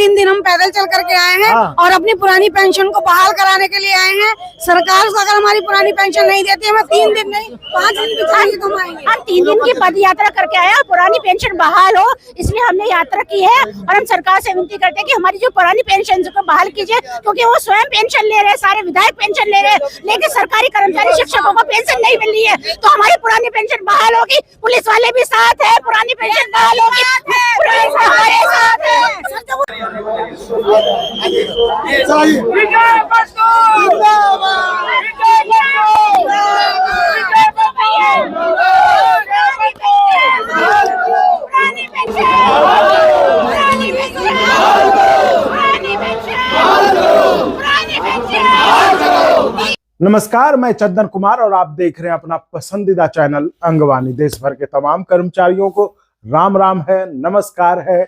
2-3 दिन हम पैदल चल करके आए हैं और अपनी पुरानी पेंशन को बहाल कराने के लिए आए हैं। सरकार अगर हमारी पुरानी पेंशन नहीं देती, हमें 3 दिन नहीं 5 दिन भी चाहिए तो हम 3 दिन की पद यात्रा करके आए, पुरानी पेंशन बहाल हो इसलिए हमने यात्रा की है। और हम सरकार से विनती करते हैं कि हमारी जो पुरानी पेंशन को बहाल कीजिए, क्योंकि वो स्वयं पेंशन ले रहे हैं, सारे विधायक पेंशन ले रहे हैं, लेकिन सरकारी कर्मचारी शिक्षकों को पेंशन नहीं मिल रही है। तो हमारी पुरानी पेंशन बहाल होगी, पुलिस वाले भी साथ है, पुरानी पेंशन बहाल होगी, पुलिस हमारे साथ है। नमस्कार, मैं चंदन कुमार और आप देख रहे हैं अपना पसंदीदा चैनल अंगवानी। देश भर के तमाम कर्मचारियों को राम राम है, नमस्कार है,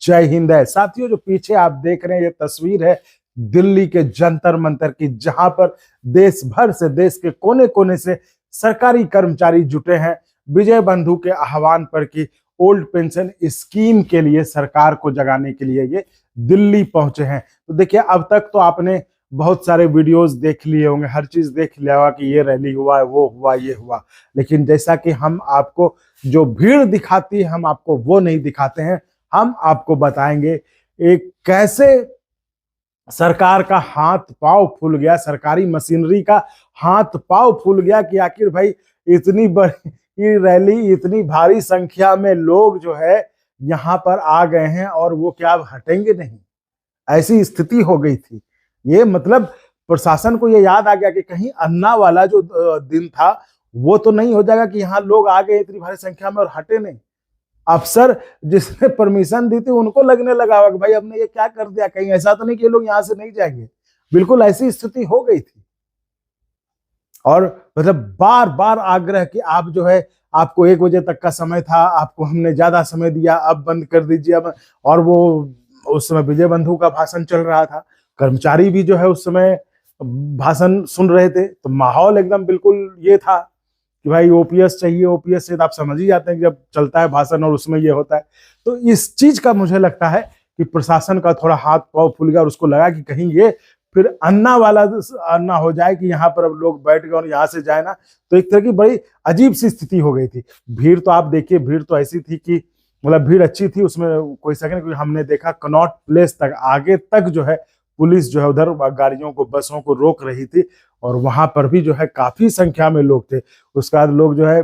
जय हिंद है। साथियों, जो पीछे आप देख रहे हैं ये तस्वीर है दिल्ली के जंतर मंतर की, जहां पर देश भर से, देश के कोने कोने से सरकारी कर्मचारी जुटे हैं विजय बंधु के आह्वान पर कि ओल्ड पेंशन स्कीम के लिए सरकार को जगाने के लिए ये दिल्ली पहुंचे हैं। तो देखिए, अब तक तो आपने बहुत सारे वीडियोस देख लिए होंगे, हर चीज देख लिया होगा कि ये रैली हुआ, वो हुआ, ये हुआ, लेकिन जैसा कि हम आपको जो भीड़ दिखाती है हम आपको वो नहीं दिखाते हैं। हम आपको बताएंगे एक कैसे सरकार का हाथ पांव फूल गया, सरकारी मशीनरी का हाथ पांव फूल गया कि आखिर भाई इतनी बड़ी रैली, इतनी भारी संख्या में लोग जो है यहाँ पर आ गए हैं और वो क्या हटेंगे नहीं, ऐसी स्थिति हो गई थी। ये मतलब प्रशासन को ये याद आ गया कि कहीं अन्ना वाला जो दिन था वो तो नहीं हो जाएगा कि यहाँ लोग आ गए इतनी भारी संख्या में और हटे नहीं। अफसर जिसने परमिशन दी थी उनको लगने लगा कि भाई हमने ये क्या कर दिया, कहीं ऐसा तो नहीं कि लोग यहाँ से नहीं जाएंगे। बिल्कुल ऐसी स्थिति हो गई थी और मतलब बार बार आग्रह कि आप जो है, आपको 1 बजे तक का समय था, आपको हमने ज्यादा समय दिया, अब बंद कर दीजिए। अब और वो उस समय विजय बंधु का भाषण चल रहा था, कर्मचारी भी जो है उस समय भाषण सुन रहे थे, तो माहौल एकदम बिल्कुल ये था कि भाई ओपीएस चाहिए, ओपीएस से आप समझ ही जाते हैं कि जब चलता है भाषण और उसमें ये होता है। तो इस चीज का मुझे लगता है कि प्रशासन का थोड़ा हाथ पांव फूल गया और उसको लगा कि कहीं ये फिर अन्ना वाला अन्ना हो जाए कि यहाँ पर अब लोग बैठ गए और यहाँ से जाए ना। तो एक तरह की बड़ी अजीब सी स्थिति हो गई थी। भीड़ तो आप देखिए, भीड़ तो ऐसी थी कि मतलब भीड़ अच्छी थी, उसमें कोई शक नहीं, क्योंकि हमने देखा कनॉट प्लेस तक आगे तक जो है पुलिस जो है उधर गाड़ियों को, बसों को रोक रही थी और वहां पर भी जो है काफी संख्या में लोग थे। उसके बाद लोग जो है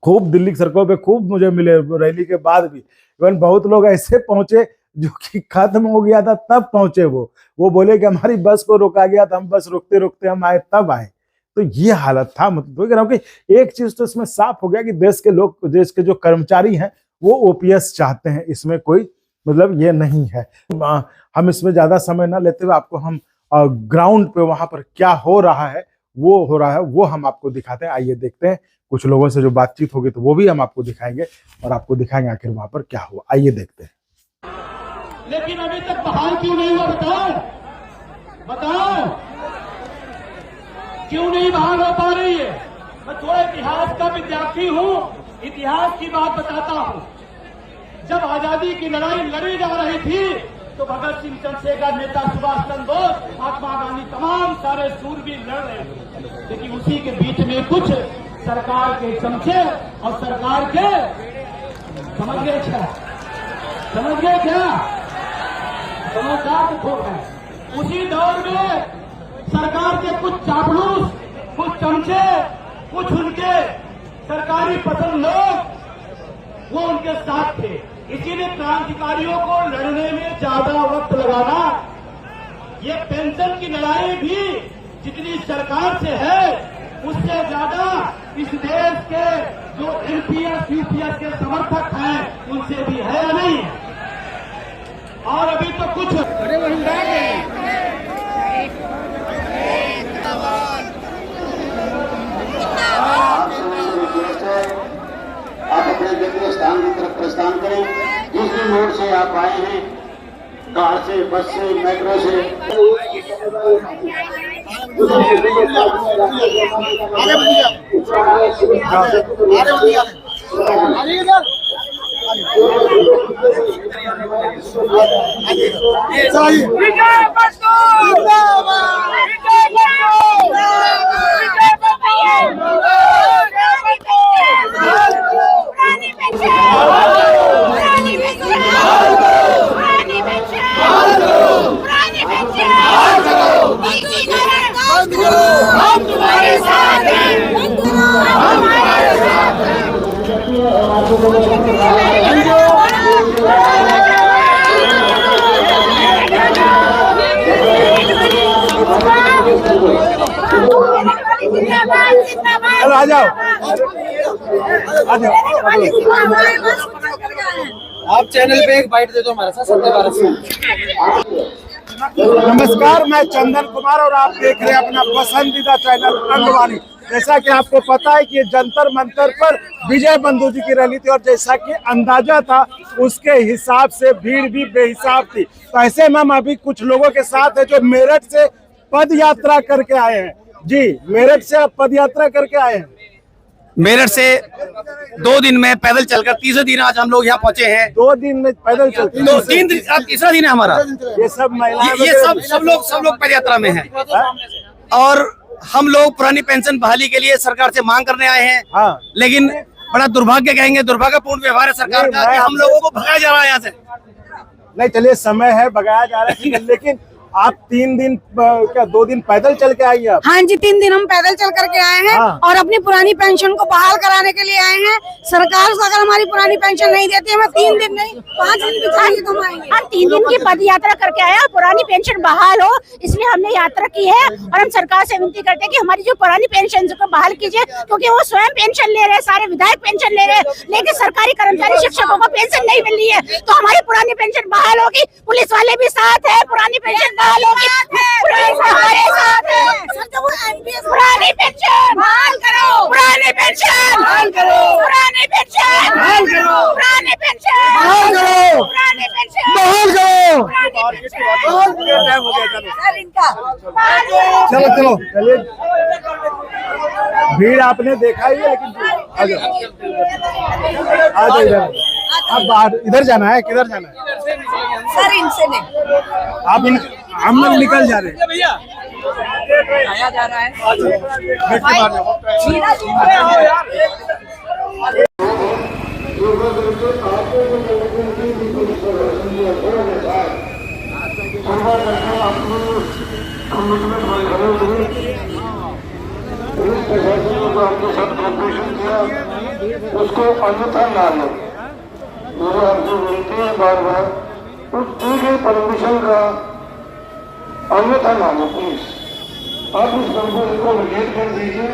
खूब दिल्ली की सड़कों पे खूब मुझे मिले रैली के बाद भी। इवन बहुत लोग ऐसे पहुंचे जो कि खत्म हो गया था तब पहुंचे। वो बोले कि हमारी बस को रोका गया था, हम बस रुकते रुकते हम आए तब आए। तो ये हालत था। मतलब तो कह रहा हूं कि एक चीज तो इसमें साफ हो गया कि देश के लोग, देश के जो कर्मचारी हैं वो ओपीएस चाहते हैं, इसमें कोई मतलब ये नहीं है। हम इसमें ज्यादा समय ना लेते हुए आपको हम ग्राउंड पे वहां पर क्या हो रहा है वो हम आपको दिखाते हैं। आइए देखते हैं, कुछ लोगों से जो बातचीत होगी तो वो भी हम आपको दिखाएंगे और आपको दिखाएंगे आखिर वहां पर क्या हुआ। आइए देखते हैं। लेकिन अभी तक बहाल क्यों नहीं हुआ? बताओ क्यों नहीं बहाल हो पा रही है? मैं थोड़ा इतिहास का विद्यार्थी हूँ, इतिहास की बात बताता हूँ। जब आजादी की लड़ाई लड़ी जा रही थी तो भगत सिंह, चंद्रशेखर, नेता सुभाष चंद्र बोस, महात्मा गांधी, तमाम सारे सूरवीर लड़ रहे थे। लेकिन उसी के बीच में कुछ सरकार के चमचे और सरकार के समझ गए क्या समझदार तो है। उसी दौर में सरकार के कुछ चापलूस, कुछ चमचे, कुछ उनके सरकारी पसंद लोग वो उनके साथ थे। इसीलिए क्रांतिकारियों को लड़ने में ज्यादा वक्त लगाना। ये पेंशन की लड़ाई भी जितनी सरकार से है उससे ज्यादा इस देश के जो एनपीएस यूपीएस के समर्थक हैं उनसे भी है या नहीं? और अभी तो कुछ आप अपने गंतव्य स्थान की तरफ प्रस्थान करें। जिस भी मोड़ से आप आए हैं, कार से, बस से, मेट्रो से, चलो आ जाओ, आ जाओ। आप चैनल पे एक बाइट दे दो हमारे साथ सत्य भारत से। नमस्कार, मैं चंदन कुमार और आप देख रहे हैं अपना पसंदीदा चैनल अंगवानी। जैसा कि आपको पता है कि जंतर मंतर पर विजय बंधु जी की रैली थी और जैसा कि अंदाजा था उसके हिसाब से भीड़ भी बेहिसाब थी। तो ऐसे में हम अभी कुछ लोगों के साथ है जो मेरठ से पद यात्रा करके आए हैं। जी, मेरठ से आप पद यात्रा करके आए हैं? मेरठ से 2 दिन में पैदल चलकर तीसरे दिन आज हम लोग यहाँ पहुँचे हैं। 2 दिन में पैदल चलते? 3 दिन, अब तीसरा दिन है हमारा। ये सब महिलाएं, ये सब लोग पद यात्रा में हैं और हम लोग पुरानी पेंशन बहाली के लिए सरकार से मांग करने आए हैं। हाँ। लेकिन बड़ा दुर्भाग्य कहेंगे, दुर्भाग्यपूर्ण व्यवहार है सरकार का कि हम लोगों को भगाया जा रहा है यहाँ से। नहीं, चलिए समय है, भगाया जा रहा है, लेकिन आप 3 दिन क्या 2 दिन पैदल चल के आई आप? हाँ जी, 3 दिन हम पैदल चल करके आए हैं। हाँ। और अपनी पुरानी पेंशन को बहाल कराने के लिए आए हैं। सरकार अगर हमारी पुरानी पेंशन नहीं देती, हमें 3 दिन नहीं 5 दिन भी चाहिए तो हम आएंगे। हम 3 दिन की पद यात्रा करके आए हैं, पुरानी पेंशन बहाल हो इसलिए हमने यात्रा की है। और हम सरकार से विनती करते हैं कि हमारी जो पुरानी पेंशन को बहाल कीजिए, क्योंकि वो स्वयं पेंशन ले रहे हैं, सारे विधायक पेंशन ले रहे हैं, लेकिन सरकारी कर्मचारी शिक्षकों को पेंशन नहीं मिल रही है। तो हमारी पुरानी पेंशन बहाल होगी, पुलिस वाले भी साथ है, पुरानी पेंशन बहाल होगी, पुलिस हमारे साथ है। पुरानी पेंशन बहाल करो, पुरानी पेंशन बहाल करो, पुरानी पेंशन बहाल करो, पुरानी पेंशन बहाल करो, पुरानी पेंशन बहाल करो। पुरानी पेंशन सर इनका चलो चलिए, भीड़ आपने देखा ही है, लेकिन आ जाओ इधर। आप बाहर इधर जाना है, किधर जाना है? सर इनसे नहीं, आप हम लोग निकल जा रहे हैं। आया जा रहा है। गेट के बाहर जाओ। उसको अन्यथा ना लो। मेरे आपसे विनती है बार बार, उस परमिशन का अन्यथा ना लो प्लीज। आप इस कंपनी को रिजेक्ट कर दीजिए।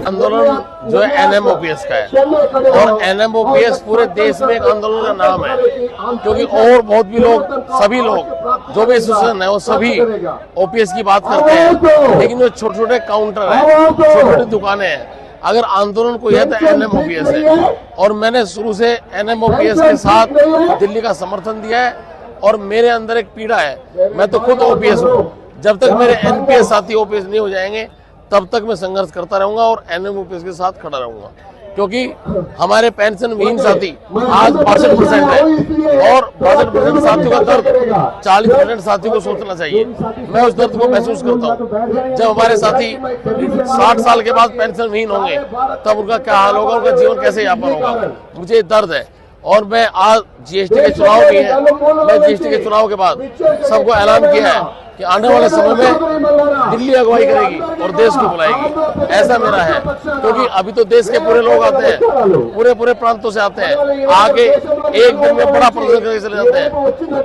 आंदोलन जो है NMOPS का है और NMOPS पूरे देश में एक आंदोलन का नाम है, क्योंकि और बहुत भी लोग, सभी लोग जो भी एसोसिएशन है वो सभी OPS की बात करते हैं, लेकिन जो छोटे छोटे काउंटर है, छोटी छोटी दुकानें हैं, अगर आंदोलन कोई है तो NMOPS है। और मैंने शुरू से NMOPS के साथ दिल्ली का समर्थन दिया है और मेरे अंदर एक पीड़ा है, मैं तो खुद OPS हूँ। जब तक मेरे NPS साथी OPS नहीं हो जाएंगे तब तक मैं संघर्ष करता रहूंगा और NMOPS के साथ खड़ा रहूंगा, क्योंकि हमारे पेंशन विहीन साथी आज 62% है और 62% साथियों का दर्द 40% साथियों को सोचना चाहिए। मैं उस दर्द को महसूस करता हूँ। जब हमारे साथी 60 साल के बाद पेंशन विहीन होंगे तब उनका क्या हाल होगा, उनका जीवन कैसे यापन होगा, मुझे दर्द है। और मैं आज GST के चुनाव भी है, मैं GST के चुनाव के बाद सबको ऐलान किया है कि आने वाले समय में दिल्ली अगुवाई करेगी और देश को बुलाएगी, ऐसा मेरा है। क्योंकि अभी तो देश के पूरे लोग आते हैं, पूरे प्रांतों से आते हैं, आगे एक दिन में बड़ा प्रदर्शन करके चले जाते हैं।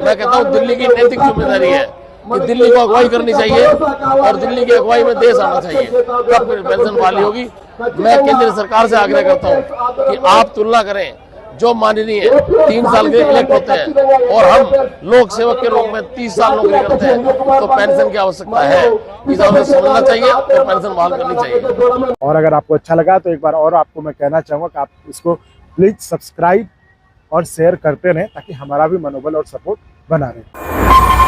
मैं कहता हूँ दिल्ली की नैतिक जिम्मेदारी है कि दिल्ली को अगुवाई करनी चाहिए और दिल्ली की अगुवाई में देश आना चाहिए, तब फिर पेंशन बहाली होगी। मैं केंद्र सरकार से आग्रह करता हूँ कि आप तुलना करें, जो माननीय 3 साल के इलेक्ट होते हैं और हम लोक सेवक के रूप में 30 साल नौकरी करते हैं, तो पेंशन की आवश्यकता है, इसे हमें समझना चाहिए और पेंशन बहाल करनी चाहिए। और अगर आपको अच्छा लगा तो एक बार और आपको मैं कहना चाहूँगा कि आप इसको प्लीज सब्सक्राइब और शेयर करते रहें ताकि हमारा भी मनोबल और सपोर्ट बना रहे।